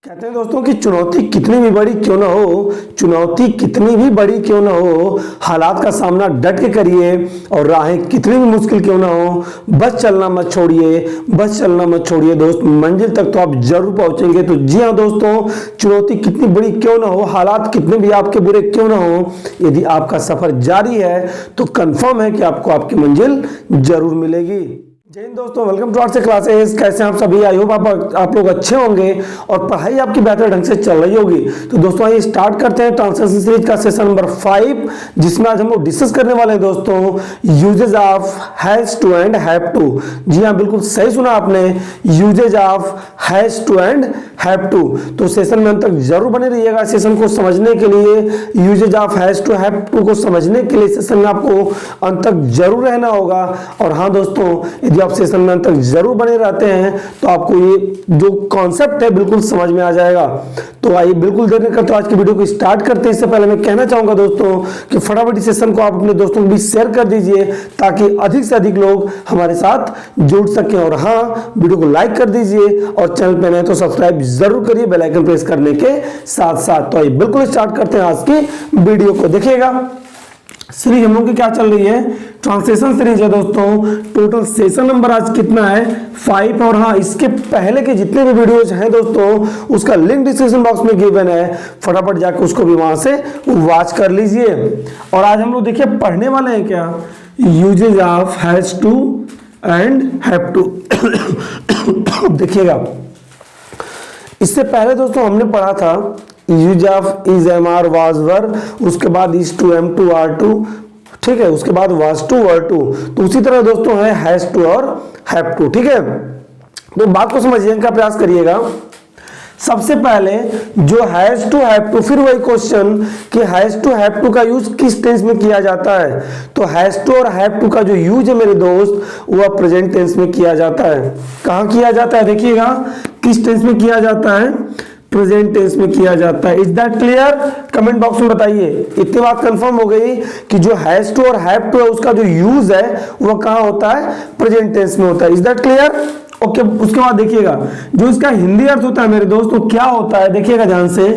कहते हैं दोस्तों कि चुनौती कितनी भी बड़ी क्यों ना हो, चुनौती कितनी भी बड़ी क्यों ना हो, हालात का सामना डट के करिए और राहें कितनी भी मुश्किल क्यों ना हो, बस चलना मत छोड़िए, बस चलना मत छोड़िए दोस्त, मंजिल तक तो आप जरूर पहुंचेंगे। तो जी हाँ दोस्तों, चुनौती कितनी बड़ी क्यों ना हो, हालात कितने भी आपके बुरे क्यों ना हो, यदि आपका सफर जारी है तो कंफर्म है कि आपको आपकी मंजिल जरूर मिलेगी। जय हिंद दोस्तों, वेलकम टू आर्ट्स क्लासेस। कैसे हैं आप सभी? आई होप आप लोग अच्छे होंगे और पढ़ाई आपकी बेहतर ढंग से चल रही होगी। तो दोस्तों आइए स्टार्ट करते हैं ट्रांसलेशन सीरीज का सेशन नंबर 5, जिसमें आज हम लोग डिस्कस करने वाले हैं दोस्तों usages of has to and have to. जी हाँ, बिल्कुल सही सुना आपने, usages of has to and have to. तो सेशन में अंत तक जरूर बने रहिएगा। सेशन को समझने के लिए, usages of has to have to को समझने के लिए सेशन में आपको अंत तक जरूर रहना होगा। और हाँ दोस्तों, यदि आप सेशन में अंत तक जरूर बने रहते हैं तो आपको ये जो कॉन्सेप्ट है बिल्कुल समझ में आ जाएगा। तो आइए बिल्कुल देर नहीं करते आज की वीडियो को स्टार्ट करते हैं। इससे पहले मैं कहना चाहूंगा दोस्तों कि फटाफट इस सेशन को आप अपने दोस्तों को भी शेयर कर दीजिए ताकि अधिक से अधिक लोग हमारे साथ जुड़ सकें। और हाँ, वीडियो को लाइक कर दीजिए और चैनल पे नए तो सब्सक्राइब जरूर करिए बेल आइकन प्रेस करने के साथ साथ। तो आइए बिल्कुल स्टार्ट करते हैं आज की वीडियो को। देखिएगा सीरीज हम लोग की क्या चल रही है, ट्रांसलेशन सीरीज है दोस्तों। टोटल सेशन नंबर आज कितना है? 5। और हाँ, इसके पहले के जितने भी वीडियोज हैं दोस्तों उसका लिंक डिस्क्रिप्शन बॉक्स में गिवन है, फटाफट जाकर उसको भी वहां से वॉच कर लीजिए। और आज हम लोग देखिए पढ़ने वाले हैं क्या, usages of has to and have to. देखिएगा इससे पहले दोस्तों हमने पढ़ा था use of is, am, are, was, were, उसके बाद is to, am to, are to, ठीक है, उसके बाद वाज टू, वर टू। तो उसी तरह दोस्तों है हैज टू और हैव टू। ठीक है, तो बात को समझिए का प्रयास करिएगा। सबसे पहले जो हैज टू हैव टू, फिर वही क्वेश्चन कि हैज टू हैव टू का यूज किस टेंस में किया जाता है। तो हैज टू और हैव टू का जो यूज है मेरे दोस्त वह प्रेजेंट टेंस में किया जाता है। कहां किया जाता है? देखिएगा किस टेंस में किया जाता है? प्रेजेंट टेंस में किया जाता है। Is that clear? Comment box में बताइए। इतनी बात कंफर्म हो गई कि जो हैज टू और हैव टू है उसका जो यूज है वह कहां होता है? प्रेजेंट टेंस में होता है। Is that clear? ओके, उसके बाद देखिएगा जो इसका हिंदी अर्थ होता है मेरे दोस्तों क्या होता है, देखिएगा ध्यान से।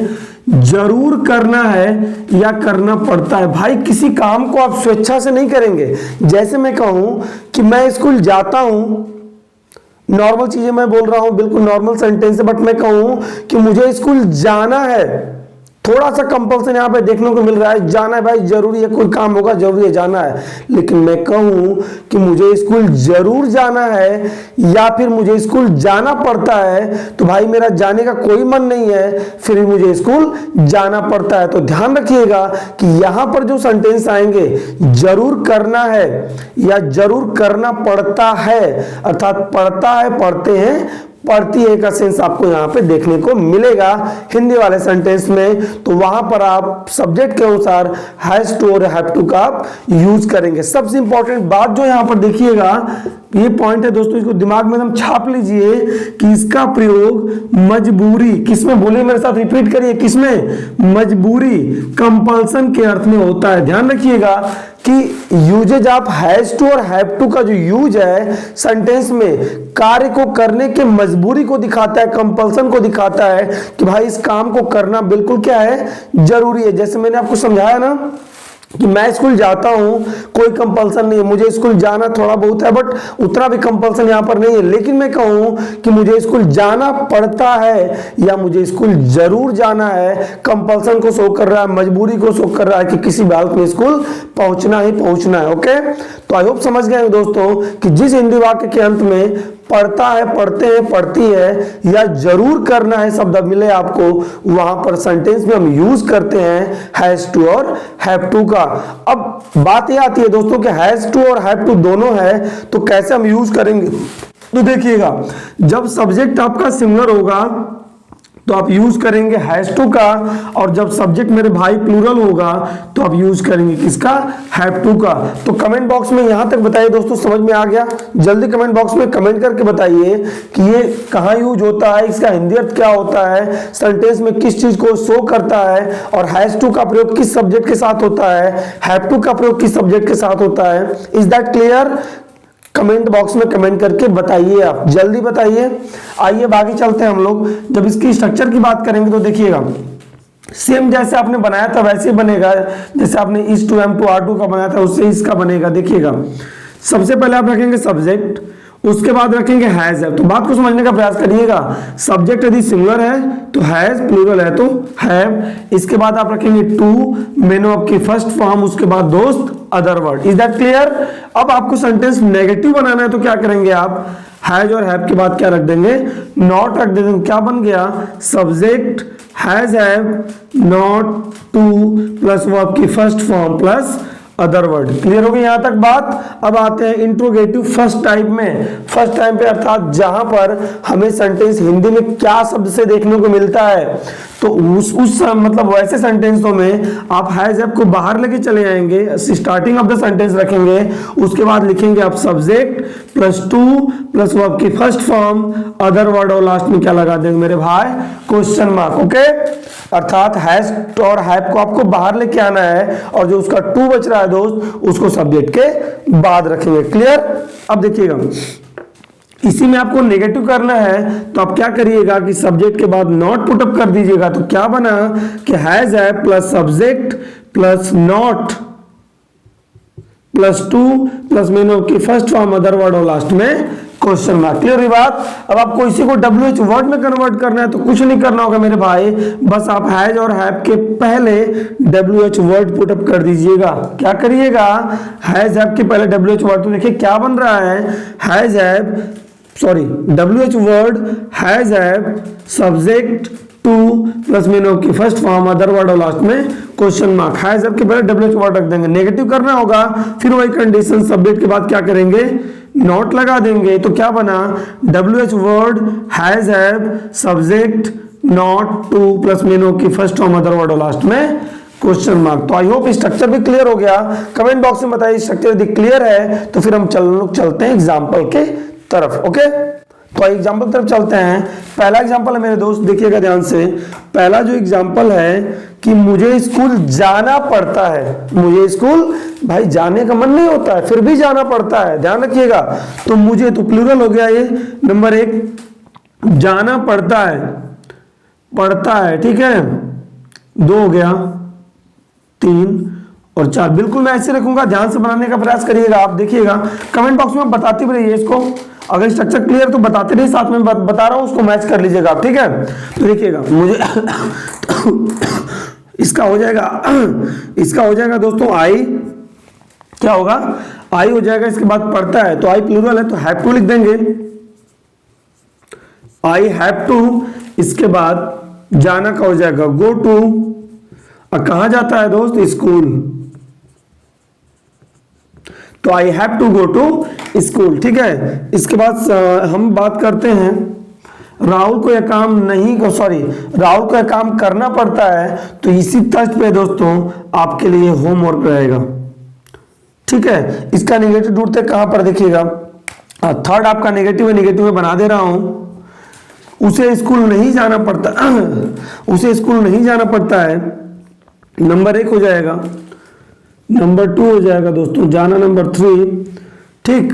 जरूर करना है या करना पड़ता है। भाई किसी काम को आप स्वेच्छा से नहीं करेंगे। जैसे मैं कहूं कि मैं स्कूल जाता हूं, नॉर्मल चीजें मैं बोल रहा हूं, बिल्कुल नॉर्मल सेंटेंस है, बट मैं कहूं कि मुझे स्कूल जाना है, थोड़ा सा कंपल्सन यहां पे देखने को मिल रहा है, जाना है भाई, जरूरी है, कोई काम होगा जरूरी है, जाना है। लेकिन मैं कहूं कि मुझे स्कूल जरूर जाना है या फिर मुझे स्कूल जाना पड़ता है, तो भाई मेरा जाने का कोई मन नहीं है, फिर भी मुझे स्कूल जाना पड़ता है। तो ध्यान रखिएगा कि यहां पर जो सेंटेंस आएंगे जरूर करना है या जरूर करना पड़ता है, अर्थात पढ़ता है, पढ़ते हैं, पढ़ती है का सेंस आपको यहां पे देखने को मिलेगा हिंदी वाले सेंटेंस में। तो वहां पर आप सब्जेक्ट के अनुसार हैज टू और हैव टू का आप यूज करेंगे। सबसे इंपॉर्टेंट बात जो यहां पर देखिएगा, ये पॉइंट है दोस्तों, इसको दिमाग में एकदम छाप लीजिए कि इसका प्रयोग मजबूरी, किसमें बोले मेरे साथ, रिपीट करिए, किसमें? मजबूरी, कंपल्सन के अर्थ में होता है। ध्यान रखिएगा कि यूजेज ऑफ हैज टू और हैव टू का जो यूज है सेंटेंस में कार्य को करने के मजबूरी को दिखाता है, कंपल्सन को दिखाता है कि भाई इस काम को करना बिल्कुल क्या है? जरूरी है। जैसे मैंने आपको समझाया ना कि मैं स्कूल जाता हूं, कोई कंपल्सन नहीं है, मुझे स्कूल जाना थोड़ा बहुत है बट उतना भी कंपल्सन यहां पर नहीं है। लेकिन मैं कहूं कि मुझे स्कूल जाना पड़ता है या मुझे स्कूल जरूर जाना है, कंपल्सन को शो कर रहा है, मजबूरी को शो कर रहा है कि किसी भी हालत में स्कूल पहुंचना ही पहुंचना है। ओके, तो आई होप समझ गए दोस्तों कि जिस हिंदी वाक्य के अंत में पढ़ता है, पढ़ते हैं, पढ़ती है या जरूर करना है शब्द मिले आपको, वहां पर सेंटेंस में हम यूज करते हैं हैज टू और हैव टू का। अब बात यह आती है दोस्तों कि हैज टू और हैव टू दोनों है, तो कैसे हम यूज करेंगे? तो देखिएगा, जब सब्जेक्ट आपका सिंगुलर होगा तो आप यूज करेंगे हैज टू का, और जब सब्जेक्ट मेरे भाई प्लूरल होगा तो आप यूज करेंगे किसका? हैव टू का। तो कमेंट बॉक्स में यहां तक बताइए दोस्तों, समझ में आ गया? जल्दी कमेंट बॉक्स में कमेंट करके बताइए कि ये कहां यूज होता है, इसका हिंदी अर्थ क्या होता है, सेंटेंस में किस चीज को शो करता है, और हैज टू का प्रयोग किस सब्जेक्ट के साथ होता है, हैव टू का प्रयोग किस सब्जेक्ट के साथ होता है। Is that clear? Comment box में कमेंट करके बताइए, आप जल्दी बताइए। आइए बाकी चलते हैं हम लोग। जब इसकी स्ट्रक्चर की बात करेंगे तो देखिएगा सेम जैसे आपने बनाया था वैसे ही बनेगा, जैसे आपने इस 2m to r2 का बनाया था उससे इसका बनेगा। देखिएगा सबसे पहले आप रखेंगे सब्जेक्ट, उसके बाद रखेंगे हैज है। तो बात को समझने का प्रयास करिएगा। सब्जेक्ट यदि सिंगुलर है तो हैज, प्लूरल है तो हैव। इसके बाद आप रखेंगे टू, मेन वर्ब की फर्स्ट फॉर्म, उसके बाद दोस्त other word. Is that clear? अब आपको सेंटेंस नेगेटिव बनाना है तो क्या करेंगे आप, हैज और हैव के बाद क्या रख देंगे, नॉट रख देंगे। क्या बन गया, subject has have not to plus verb की first form plus other word. Clear हो गई यहां तक बात? अब आते हैं इंट्रोगेटिव फर्स्ट टाइप में। फर्स्ट टाइप पे अर्थात जहां पर हमें सेंटेंस हिंदी में क्या शब्द से देखने को मिलता है, तो उस मतलब वैसे सेंटेंसों में आप हैज हैव को बाहर लेके चले आएंगे, स्टार्टिंग ऑफ द सेंटेंस रखेंगे, उसके बाद लिखेंगे आप subject plus two plus verb की फर्स्ट फॉर्म अदर वर्ड और लास्ट में क्या लगा देंगे मेरे भाई, क्वेश्चन मार्क। ओके, अर्थात हैज और हैव को आपको बाहर लेके आना है और जो उसका टू बच रहा है दोस्त उसको सब्जेक्ट के बाद रखेंगे। क्लियर? अब देखिएगा इसी में आपको नेगेटिव करना है तो आप क्या करिएगा कि सब्जेक्ट के बाद नॉट पुटअप कर दीजिएगा। तो क्या बना कि हैज है plus subject plus not plus two plus main verb की फर्स्ट फॉर्म अदर वर्ड और लास्ट में क्वेश्चन मार्क। क्लियर हुई बात? अब आपको इसी को WH वर्ड में कन्वर्ट करना है तो कुछ नहीं करना होगा मेरे भाई, बस आप हैज और हैव के पहले WH वर्ड पुटअप कर दीजिएगा। क्या करिएगा, हैज हैव के पहले WH वर्ड, तो देखिए क्या बन रहा है, has have WH word has have subject two plus main verb की फर्स्ट फॉर्म अदर वर्ड और लास्ट में क्वेश्चन मार्क। हैज हैव के पहले WH वर्ड रख देंगे। नेगेटिव करना होगा, फिर वही कंडीशन, सब्जेक्ट के बाद क्या करेंगे, नॉट लगा देंगे। तो क्या बना, WH word has have subject not to plus main verb की फर्स्ट फॉर्म अदर वर्ड और लास्ट में क्वेश्चन मार्क। तो आई होप स्ट्रक्चर भी क्लियर हो गया। कमेंट बॉक्स में बताइए स्ट्रक्चर यदि क्लियर है तो फिर हम चलते हैं एग्जाम्पल के तरफ। ओके, तो एग्जाम्पल की तरफ चलते हैं। पहला एग्जाम्पल है मेरे दोस्त, देखिएगा ध्यान से। पहला जो एग्जाम्पल है कि मुझे स्कूल जाना पड़ता है। मुझे स्कूल भाई जाने का मन नहीं होता है फिर भी जाना पड़ता है, ध्यान रखिएगा। तो मुझे तो प्लूरल हो गया ये, नंबर एक जाना पड़ता है, ठीक है, दो हो गया, तीन और चार। बिल्कुल मैं ऐसे रखूंगा, ध्यान से बनाने का प्रयास करिएगा। आप देखिएगा कमेंट बॉक्स में बताते भी रहिए इसको, अगर स्ट्रक्चर क्लियर तो बताते रहिए, साथ में बता रहा हूं उसको मैच कर लीजिएगा आप, ठीक है। तो देखिएगा मुझे इसका हो जाएगा दोस्तों आई, क्या होगा, आई हो जाएगा। इसके बाद पढ़ता है तो आई प्लूरल है तो हैव टू लिख देंगे, आई हैव टू। इसके बाद जाना का हो जाएगा गो टू, और कहां जाता है दोस्त, स्कूल, तो I have to go to school, ठीक है। इसके बाद हम बात करते हैं राहुल को यह काम करना पड़ता है, तो इसी तर्ज पे दोस्तों आपके लिए होमवर्क रहेगा, ठीक है। इसका नेगेटिव ढूंढते कहां पर, देखिएगा थर्ड आपका नेगेटिव में बना दे रहा हूं। उसे स्कूल नहीं जाना पड़ता है, नंबर एक हो जाएगा, नंबर टू हो जाएगा दोस्तों जाना, नंबर थ्री, ठीक।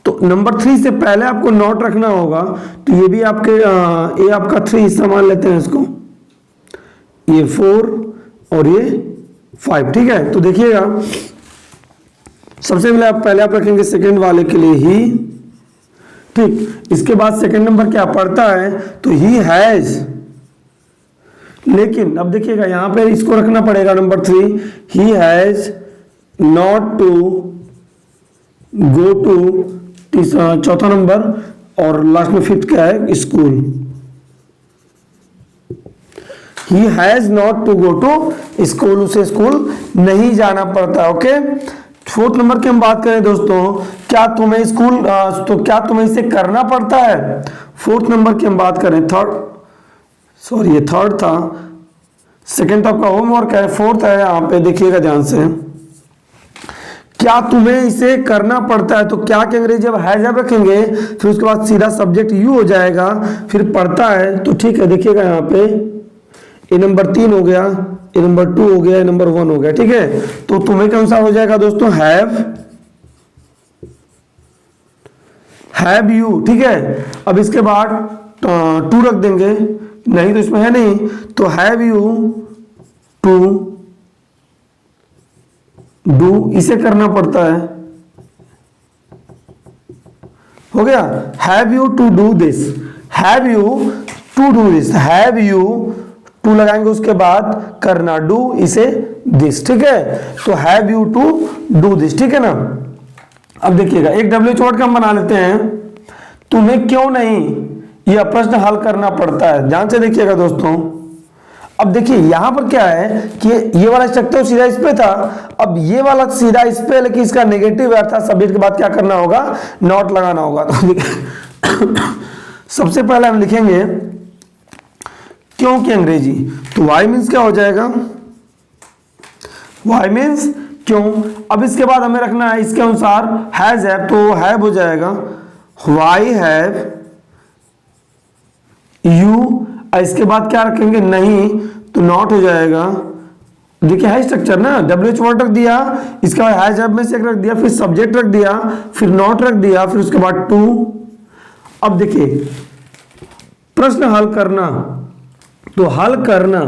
तो नंबर थ्री से पहले आपको नॉट रखना होगा, तो ये भी आपके ये आपका थ्री हिस्सा मान लेते हैं इसको, ये फोर और ये फाइव, ठीक है। तो देखिएगा सबसे पहले आप रखेंगे सेकंड वाले के लिए ही, ठीक। इसके बाद सेकंड नंबर क्या पड़ता है, तो ही हैज, लेकिन अब देखिएगा यहां पे इसको रखना पड़ेगा number three, he has not to go to, चौथा नंबर, और लास्ट में फिफ्थ क्या है, school. He has not to go to school, उसे स्कूल नहीं जाना पड़ता, ओके। फोर्थ नंबर की हम बात करें दोस्तों, क्या तुम्हें स्कूल तो क्या तुम्हें इसे करना पड़ता है। फोर्थ नंबर की हम बात करें, ये थर्ड था, सेकंड तो आपका होमवर्क है, फोर्थ है यहाँ पे, देखिएगा ध्यान से। क्या तुम्हें इसे करना पड़ता है, तो क्या के अंग्रेजी जब हैज रखेंगे फिर उसके बाद सीधा सब्जेक्ट यू हो जाएगा, फिर पढ़ता है, तो ठीक है। देखिएगा यहाँ पे ये नंबर 3 हो गया, ये नंबर 2 हो गया, ये नंबर 1 हो गया, ठीक है। तो तुम्हें कौन सा हो जाएगा दोस्तों, हैव हैव यू, ठीक है। अब इसके बाद टू रख देंगे, नहीं तो इसमें है नहीं, तो हैव यू टू डू, इसे करना पड़ता है, हो गया। Have you to do this, have you to do this, have you to लगाएंगे उसके बाद करना, डू इसे दिस, ठीक है। तो have you to do this, ठीक है ना। अब देखिएगा एक WH वर्ड का हम बना लेते हैं, तुम्हें क्यों नहीं यह प्रश्न हल करना पड़ता है। ध्यान से देखिएगा दोस्तों। अब देखिए यहां पर क्या है कि ये वाला स्ट्रक्चर सीधा इस पे था, अब ये वाला सीधा इस पे, लेकिन इसका नेगेटिव अर्थ था। सब्जेक्ट के बाद क्या करना होगा, नॉट लगाना होगा। तो सबसे पहले हम लिखेंगे क्यों की अंग्रेजी, तो वाई मीन्स क्या हो जाएगा, वाई मीन्स क्यों। अब इसके बाद हमें रखना है इसके अनुसार हैज हैव, तो हैव हो जाएगा वाई हैव यू, इसके बाद क्या रखेंगे, नहीं, तो नॉट हो जाएगा। देखिए है स्ट्रक्चर ना, WH वर्ड रख दिया, इसके बाद हैज हैव में से एक रख दिया, फिर सब्जेक्ट रख दिया, फिर नॉट रख दिया, फिर उसके बाद टू। अब देखिए प्रश्न हल करना, तो हल करना,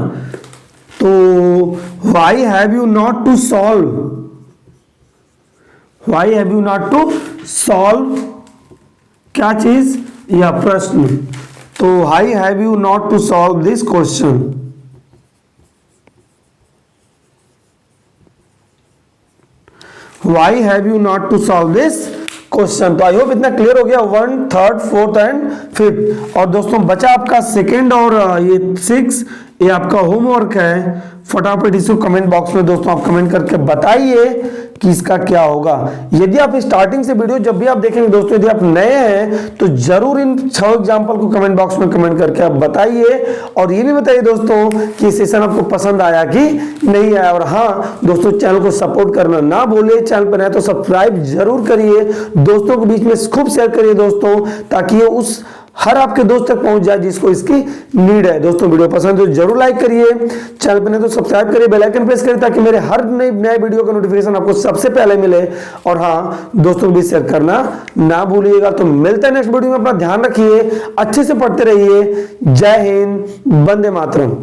तो why have you not to solve, why have you not to solve क्या चीज, या प्रश्न। तो why have you not to solve this question, why have you not to solve this question. तो आई होप इतना क्लियर हो गया, 1, 3, 4 and 5। और दोस्तों बचा आपका सेकेंड और ये 6, ये आपका होमवर्क है। फटाफट इसको कमेंट बॉक्स में दोस्तों आप कमेंट करके बताइए कि इसका क्या होगा। यदि आप स्टार्टिंग से वीडियो जब भी आप देखेंगे दोस्तों, यदि आप नए हैं तो जरूर इन 6 एग्जाम्पल को कमेंट बॉक्स में कमेंट करके आप बताइए। और ये भी बताइए दोस्तों कि सेशन आपको पसंद आया कि नहीं आया। और हाँ दोस्तों, चैनल को सपोर्ट करना ना भूले, चैनल पर नए तो सब्सक्राइब जरूर करिए, दोस्तों के बीच में खूब शेयर करिए दोस्तों, ताकि ये उस हर आपके दोस्त तक पहुंच जाए जिसको इसकी नीड है। दोस्तों वीडियो पसंद तो जरूर लाइक करिए, चैनल पर नहीं तो सब्सक्राइब करिए, बेल आइकन प्रेस करिए, ताकि मेरे हर नए वीडियो का नोटिफिकेशन आपको सबसे पहले मिले। और हाँ दोस्तों भी शेयर करना ना भूलिएगा। तो मिलते हैं नेक्स्ट वीडियो में, अपना ध्यान रखिए, अच्छे से पढ़ते रहिए। जय हिंद, वंदे मातरम।